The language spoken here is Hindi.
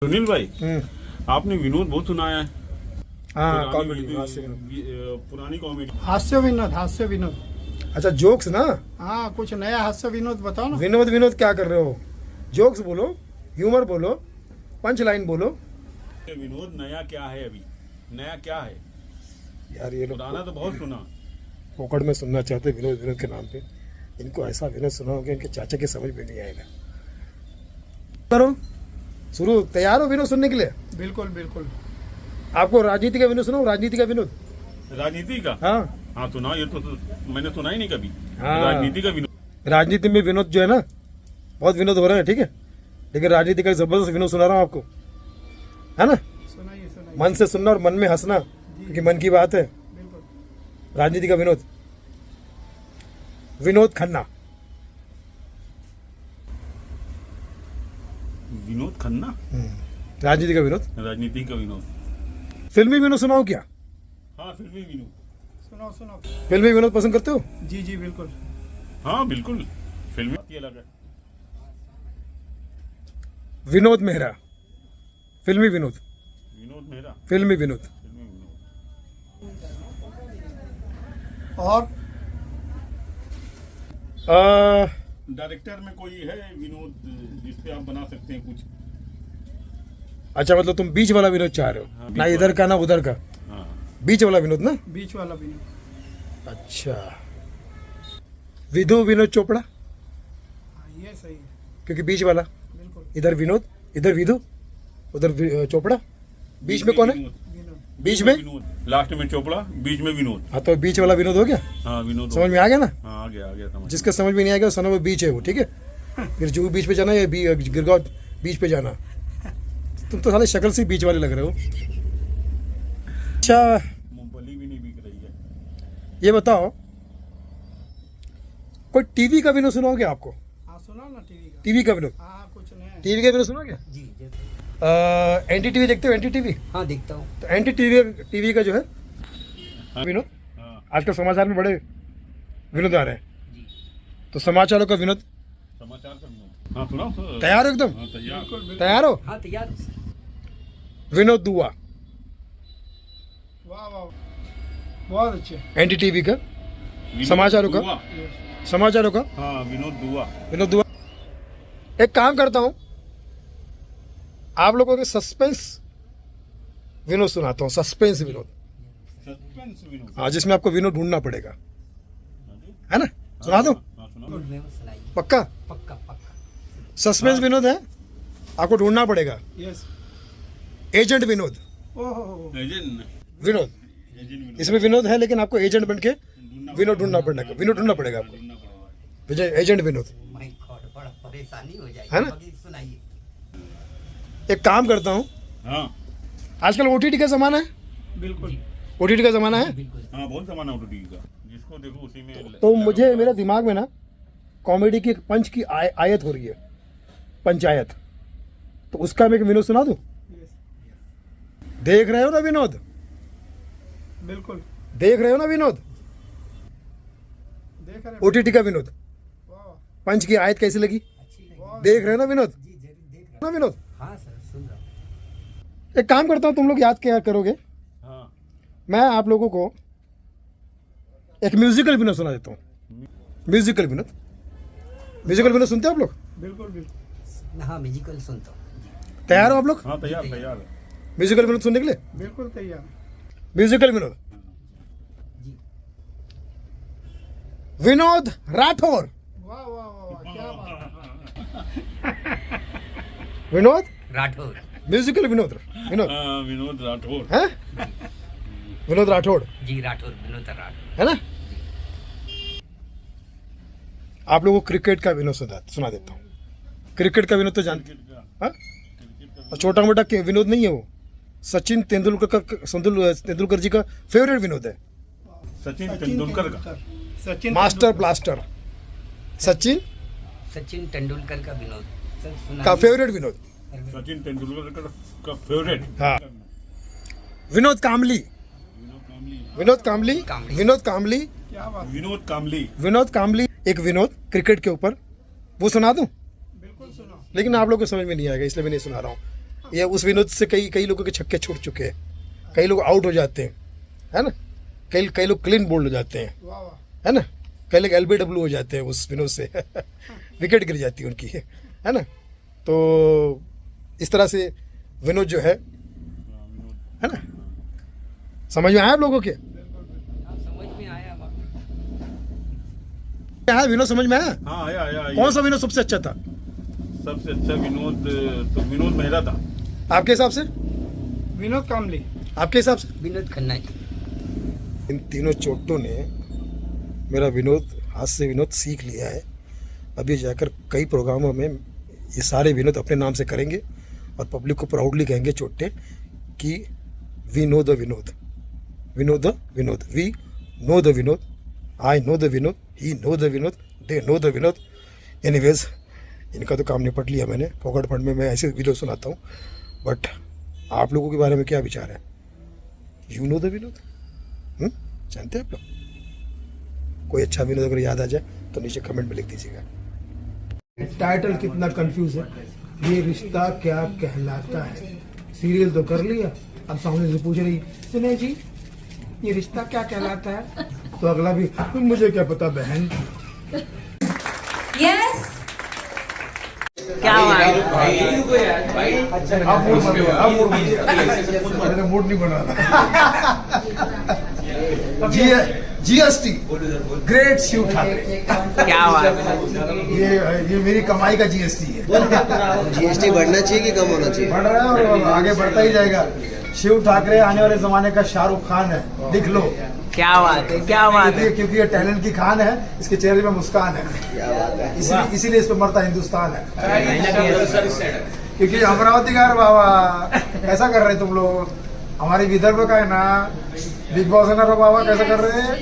सुनील भाई, आपने विनोद बहुत सुनाया है। हाँ, पुरानी कॉमेडी। हास्य विनोद। अच्छा, जोक्स ना। हाँ, कुछ नया हास्य विनोद बताओ ना। विनोद क्या कर रहे हो? जोक्स बोलो, ह्यूमर बोलो, पंच लाइन बोलो। विनोद नया क्या है? अभी नया क्या है यार ये लोग पुराना तो बहुत सुना। पोकड़ में सुनना चाहते विनोद के नाम पे। इनको ऐसा विनोद सुनाओगे इनके चाचा के समझ में नहीं आएगा। करो शुरू। तैयार हो विनोद सुनने के लिए? बिल्कुल बिल्कुल। आपको राजनीति का विनोद सुनाओ? राजनीति का विनोद? राजनीति का? हाँ हाँ सुनाओ। ये तो मैंने सुना ही नहीं कभी। हाँ। राजनीति का विनोद। राजनीति में विनोद जो है ना, बहुत विनोद हो रहा है, ठीक है, लेकिन राजनीति का जबरदस्त विनोद सुना रहा हूँ आपको, है ना। सुनाइए। मन से सुनना और मन में हंसना, क्योंकि मन की बात है। बिल्कुल। राजनीति का विनोद। विनोद खन्ना। विनोद खन्ना। राजनीति का विनोद। राजनीति का विनोद। फिल्मी विनोद सुनाओ क्या? हाँ, फिल्मी विनोद। सुनाओ। फिल्मी विनोद पसंद करते हो? जी बिल्कुल। हाँ बिल्कुल, फिल्मी की अलग है। विनोद मेहरा। फिल्मी विनोद। विनोद मेहरा। फिल्मी विनोद। फिल्मी विनोद। और डायरेक्टर में कोई है विनोद जिसपे आप बना सकते हैं कुछ? अच्छा, मतलब तुम बीच वाला विनोद चाह रहे हो? हाँ, ना इधर का ना उधर का, हाँ। बीच वाला विनोद ना। बीच वाला विनोद। अच्छा, विधु विनोद चोपड़ा, हाँ, ये सही है। क्योंकि बीच वाला। बिल्कुल। इधर विनोद, इधर विधु, उधर चोपड़ा। बीच में कौन है? विनोद। विनोद। बीच में विनोद। लास्ट में चोपड़ा, बीच में विनोद। हाँ, तो बीच वाला विनोद हो गया। हाँ विनोद। समझ में आ गया ना? हाँ आ गया समझ। जिसके समझ में नहीं आएगा सनो वो बीच है वो, ठीक है। फिर जू बीच पे जाना या गिरगांव बीच पे जाना। तुम तो साले शक्ल से बीच वाले लग रहे हो। अच्छा, मूंगफली भी नहीं बिक रही है। ये बताओ, कोई टीवी का विनोद सुनाओगे आपको? हाँ, सुनाओ ना टीवी का। टीवी का विनोद। हाँ, कुछ नया। टीवी का विनोद सुनोगे? जी एनटी टीवी देखते हो? NT TV? हाँ देखता हूँ। तो एनटी टीवी का जो है विनोद, हाँ। आजकल समाचार में बड़े विनोद आ रहे हैं। तो समाचारों का विनोद। समाचार का विनोद। हाँ सुनाओ सर। तैयार हो एकदम? हाँ तैयार। बिल्कुल। तैयार हो? हाँ तैयार। विनोद दुआ। वाह बहुत अच्छे। एनटी टीवी का विनोद समाचारों का? दुआ। समाचारों का हाँ विनोद दुआ। विनोद दुआ। एक काम करता हूं, आप लोगों के सस्पेंस विनोद सुनाता हूं। सस्पेंस विनोद। सस्पेंस विनोद। हाँ, जिसमें आपको विनोद ढूंढना पड़ेगा, है ना। सुना दो? हाँ सुनाओ। सुनाइए। पक्का? पक्का। सस्पेंस विनोद है, आपको ढूंढना पड़ेगा। यस। एजेंट विनोद। ओहो। एजेंट विनोद, विनोद। इसमें विनोद है, लेकिन आपको एजेंट बन के विनोद ढूंढना पड़ेगा आपको। एजेंट विनोद, माय गॉड, बड़ा परेशानी हो जाएगी। है ना? बाकी सुनाइए। एक काम करता हूं, हाँ आजकल ओटीटी का जमाना है। बिल्कुल। ओटीटी का जमाना है, बिल्कुल। हाँ बहुत जमाना OTT का, जिसको देखो उसी में। तो मुझे मेरे दिमाग में ना कॉमेडी की पंच की आयत हो रही है, पंचायत। तो उसका मैं एक विनोद सुना दूं? यस। देख रहे हो ना विनोद? बिल्कुल। देख रहे हो ना विनोद? देख रहे। ओटीटी का विनोद, वाह। पंच की आयत कैसी लगी? अच्छी लगी। देख रहे हो ना विनोद? जी जरूर देख रहा ना विनोद? हूँ। हाँ सर सुन रहा हूँ। एक काम करता हूं, तुम लोग याद क्या करोगे, हाँ मैं आप लोगों को एक म्यूजिकल विनोद सुना देता हूं। म्यूजिकल विनोद सुनते हो आप लोग? बिल्कुल। हाँ म्यूजिकल सुनता हूँ। तैयार हो आप लोग हाँ तैयार है। म्यूजिकल विनोद सुनने के लिए? बिल्कुल तैयार। म्यूजिकल विनोद। जी। विनोद राठौर। वाह क्या बात है। विनोद राठौर। म्यूजिकल विनोद हाँ विनोद राठौर। है। विनोद राठौड़, जी राठौर, विनोद राठौर, है ना। आप लोगों को क्रिकेट का विनोद सुना देता हूँ। क्रिकेट का विनोद तो जानते हैं, हाँ? और छोटा मोटा विनोद नहीं है वो। सचिन तेंदुलकर जी का फेवरेट विनोद है। सचिन तेंदुलकर का। सचिन मास्टर ब्लास्टर सचिन तेंदुलकर का विनोद सर सुना का फेवरेट विनोद। सचिन तेंदुलकर का फेवरेट। हाँ। विनोद कामली। विनोद कामली। क्या बात। विनोद कामली एक विनोद क्रिकेट के ऊपर, वो सुना दूं? बिल्कुल सुनो। लेकिन आप लोग को समझ में नहीं आएगा, इसलिए मैं नहीं सुना रहा हूँ। ये उस विनोद से कई कई लोगों के छक्के छूट चुके हैं, कई लोग आउट हो जाते हैं, है ना, कई लोग क्लीन बोल्ड हो जाते हैं, वाह वाह है ना, कई लोग LBW हो जाते हैं उस विनोद से विकेट गिर जाती है उनकी, है ना। तो इस तरह से विनोद जो है ना, समझ में आया आप लोगों के? हाँ, समझ में आया बाबा। क्या है विनोद, समझ में आया? हाँ आया कौन सा विनोद सबसे अच्छा था सबसे अच्छा विनोद तो विनोद मेहरा था। आपके हिसाब से? विनोद कामली। आपके हिसाब से? विनोद खन्ना जी। इन तीनों चोटों ने मेरा विनोद, हाथ से विनोद सीख लिया है। अभी जाकर कई प्रोग्रामों में ये सारे विनोद अपने नाम से करेंगे और पब्लिक को प्राउडली कहेंगे चोटे कि we know the Vinod, we know the Vinod, we know the Vinod, I know the Vinod, he know the Vinod, they know the Vinod. Anyways, इनका तो काम निपट लिया मैंने। पॉकेट फंड में मैं ऐसे वीडियो सुनाता हूँ, बट आप लोगों के बारे में क्या विचार है? यू नो द विनोद, जानते हैं आप लोग? कोई अच्छा विनोद अगर याद आ जाए तो नीचे कमेंट में लिख दीजिएगा। टाइटल कितना कंफ्यूज है, ये रिश्ता क्या कहलाता है। सीरियल तो कर लिया, अब सामने से पूछ रही सुने जी ये रिश्ता क्या कहलाता है, तो अगला भी मुझे क्या पता बहन। यस क्या हुआ? अब मूड नहीं बना रहा। GST ग्रेट शिव ठाकरे, क्या हुआ? ये मेरी कमाई का GST है। जीएसटी बढ़ना चाहिए कि कम होना चाहिए? बढ़ रहा है और आगे बढ़ता ही जाएगा। शिव ठाकरे आने वाले जमाने का शाहरुख खान है, लिख लो। क्या बात है, क्या बात है? क्योंकि ये टैलेंट की खान है, इसके चेहरे में मुस्कान है, इसीलिए इस पे मरता हिंदुस्तान है। क्योंकि अमरावती का बाबा कैसा कर रहे तुम लोग, हमारी विदर्भ का है ना, बिग बॉस है ना बाबा, कैसा कर रहे हैं।